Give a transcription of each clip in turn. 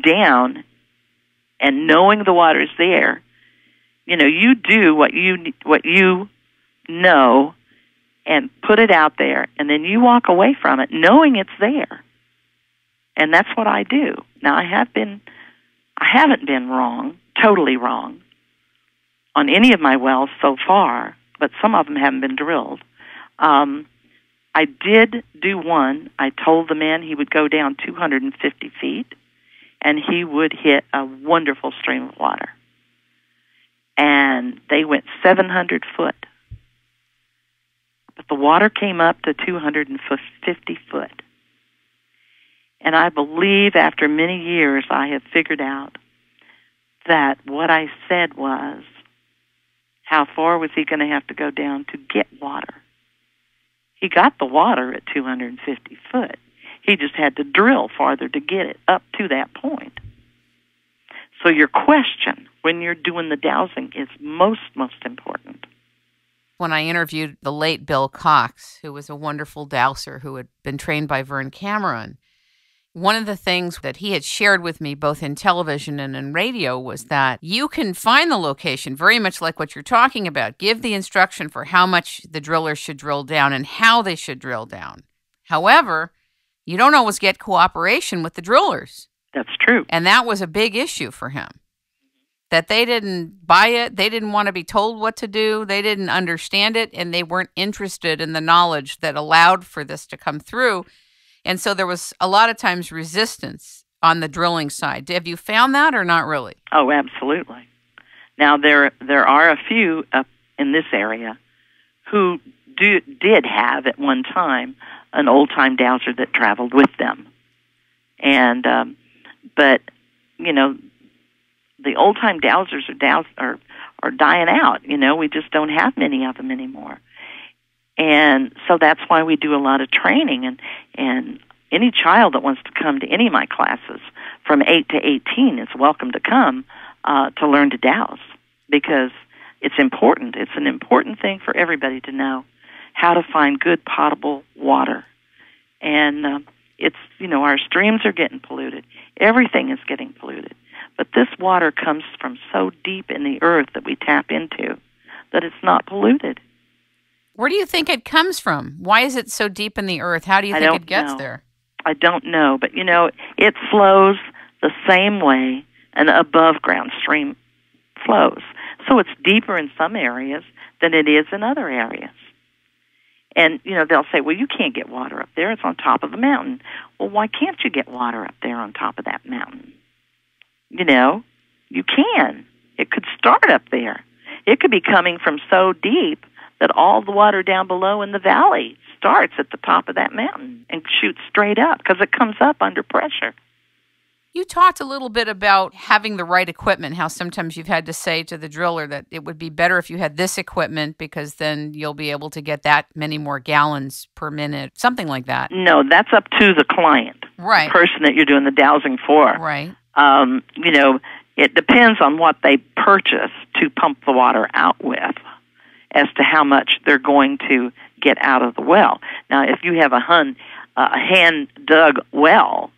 down and knowing the water's there, you do what you know and put it out there, and then you walk away from it knowing it's there. And that's what I do. Now, I haven't been wrong, totally wrong, on any of my wells so far, but some of them haven't been drilled. I did do one. I told the man he would go down 250 feet, and he would hit a wonderful stream of water. And they went 700 foot. But the water came up to 250 foot. And I believe after many years I have figured out that what I said was, how far was he going to have to go down to get water? He got the water at 250 foot. He just had to drill farther to get it up to that point. So your question when you're doing the dowsing is most important. When I interviewed the late Bill Cox, who was a wonderful dowser who had been trained by Verne Cameron, one of the things that he had shared with me both in television and in radio was that you can find the location very much like what you're talking about. Give the instruction for how much the drillers should drill down and how they should drill down. However, you don't always get cooperation with the drillers. That's true. And that was a big issue for him. That they didn't buy it, they didn't want to be told what to do, they didn't understand it, and they weren't interested in the knowledge that allowed for this to come through. And so there was a lot of times resistance on the drilling side. Have you found that or not really? Oh, absolutely. Now, there are a few up in this area who did have at one time an old-time dowser that traveled with them. And, but, the old-time dowsers are dying out. We just don't have many of them anymore. And so that's why we do a lot of training. And any child that wants to come to any of my classes from 8 to 18 is welcome to come to learn to douse, because it's important. It's an important thing for everybody to know how to find good potable water. And it's, our streams are getting polluted. Everything is getting polluted. But this water comes from so deep in the earth that we tap into that it's not polluted. Where do you think it comes from? Why is it so deep in the earth? How do you think it gets there? I don't know. But, it flows the same way an above-ground stream flows. So it's deeper in some areas than it is in other areas. And, they'll say, well, you can't get water up there. It's on top of a mountain. Well, why can't you get water up there on top of that mountain? You can. It could start up there. It could be coming from so deep that all the water down below in the valley starts at the top of that mountain and shoots straight up because it comes up under pressure. You talked a little bit about having the right equipment, how sometimes you've had to say to the driller that it would be better if you had this equipment because then you'll be able to get that many more gallons per minute, something like that. No, that's up to the client, right? The person that you're doing the dowsing for. Right. It depends on what they purchase to pump the water out with as to how much they're going to get out of the well. Now, if you have a hand-dug well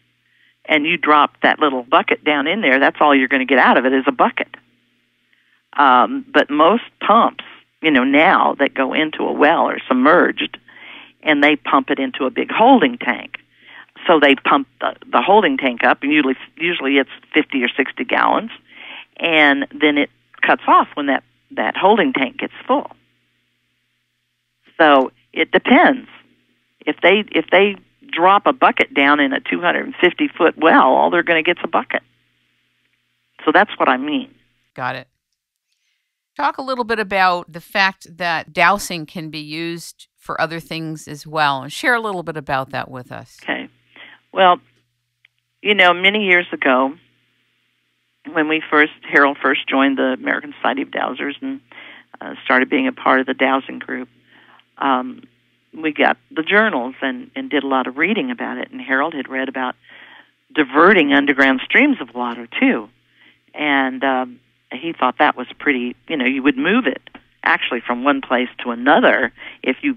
and you drop that little bucket down in there, that's all you're going to get out of it is a bucket. But most pumps, now that go into a well are submerged, and they pump it into a big holding tank. So they pump the holding tank up, and usually it's 50 or 60 gallons, and then it cuts off when that holding tank gets full. So it depends. If they drop a bucket down in a 250-foot well, all they're going to get is a bucket. So that's what I mean. Got it. Talk a little bit about the fact that dowsing can be used for other things as well, and share a little bit about that with us. Okay. Well, many years ago, when Harold first joined the American Society of Dowsers and started being a part of the dowsing group, we got the journals and did a lot of reading about it. And Harold had read about diverting underground streams of water, too. And he thought that was pretty, you would move it actually from one place to another. If you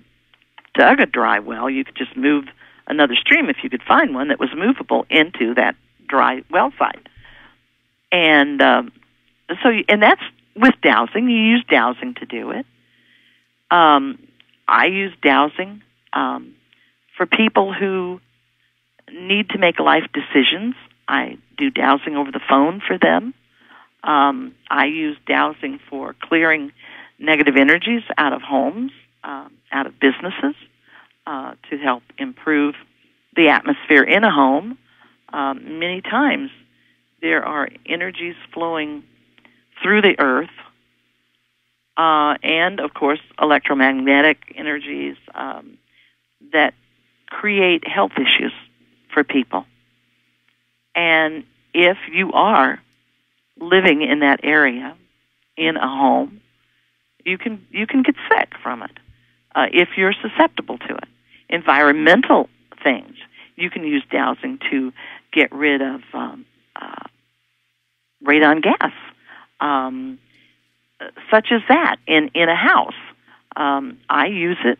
dug a dry well, you could just move another stream if you could find one that was movable into that dry well site. And and that's with dowsing. You use dowsing to do it. I use dowsing for people who need to make life decisions. I do dowsing over the phone for them. I use dowsing for clearing negative energies out of homes, out of businesses, to help improve the atmosphere in a home. Many times there are energies flowing through the earth, and, of course, electromagnetic energies that create health issues for people. And if you are living in that area, in a home, you can get sick from it if you're susceptible to it. Environmental things, you can use dowsing to get rid of radon gas, such as that in a house. I use it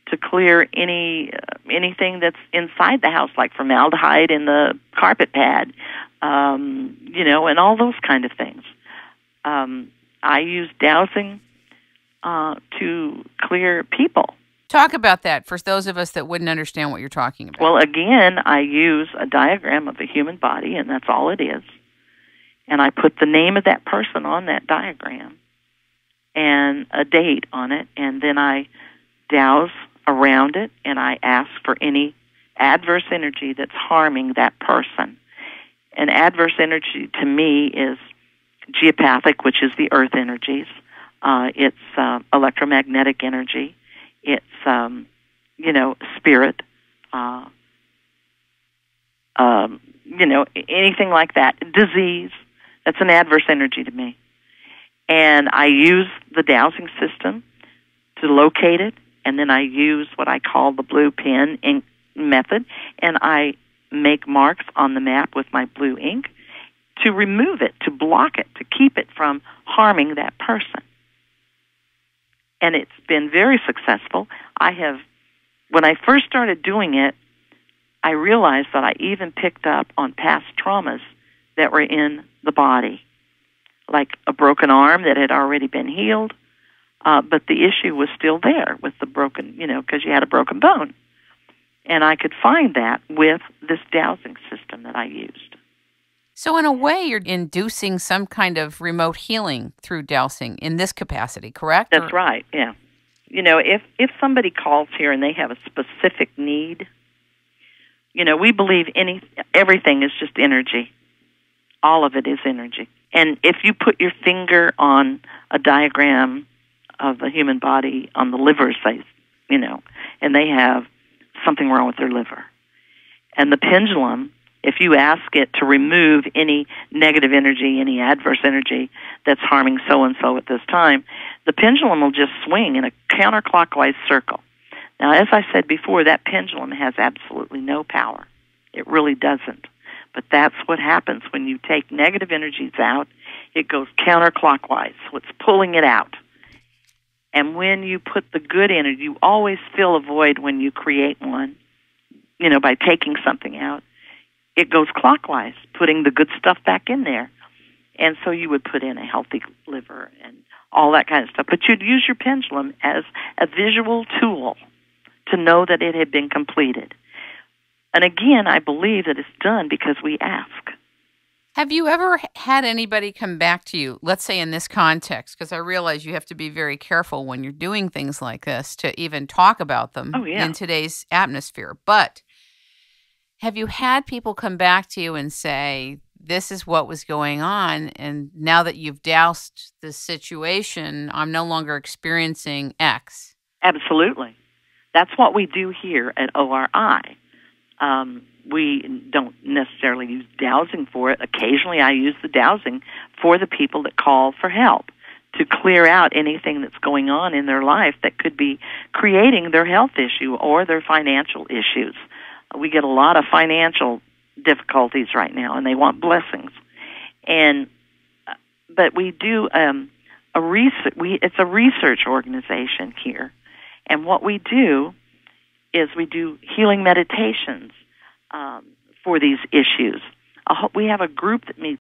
to clear anything that's inside the house, like formaldehyde in the carpet pad, and all those kind of things. I use dowsing to clear people. Talk about that for those of us that wouldn't understand what you're talking about. Well, again, I use a diagram of the human body, and that's all it is. And I put the name of that person on that diagram and a date on it, and then I douse around it, and I ask for any adverse energy that's harming that person. And adverse energy to me is geopathic, which is the earth energies. It's electromagnetic energy. It's, spirit, anything like that. Disease, that's an adverse energy to me. And I use the dowsing system to locate it, and then I use what I call the blue pen ink method, and I make marks on the map with my blue ink to remove it, to block it, to keep it from harming that person. And it's been very successful. When I first started doing it, I realized that I even picked up on past traumas that were in the body, like a broken arm that had already been healed, but the issue was still there with the broken, because you had a broken bone. And I could find that with this dowsing system that I used. So in a way, you're inducing some kind of remote healing through dowsing in this capacity, correct? That's right, yeah. If somebody calls here and they have a specific need, we believe everything is just energy. All of it is energy. And if you put your finger on a diagram of the human body on the liver, say, and they have something wrong with their liver, and the pendulum, if you ask it to remove any negative energy, any adverse energy that's harming so-and-so at this time, the pendulum will just swing in a counterclockwise circle. Now, as I said before, that pendulum has absolutely no power. It really doesn't. But that's what happens when you take negative energies out. It goes counterclockwise, so it's pulling it out. And when you put the good energy, you always fill a void when you create one, by taking something out. It goes clockwise, putting the good stuff back in there. And so you would put in a healthy liver and all that kind of stuff. But you'd use your pendulum as a visual tool to know that it had been completed. And again, I believe that it's done because we ask. Have you ever had anybody come back to you, let's say in this context, because I realize you have to be very careful when you're doing things like this to even talk about them in today's atmosphere. But have you had people come back to you and say, this is what was going on, and now that you've doused the situation, I'm no longer experiencing X? Absolutely. That's what we do here at ORI. We don't necessarily use dowsing for it. Occasionally I use the dowsing for the people that call for help to clear out anything that's going on in their life that could be creating their health issue or their financial issues. We get a lot of financial difficulties right now, and they want blessings. But we do it's a research organization here, and what we do is we do healing meditations for these issues. we have a group that meets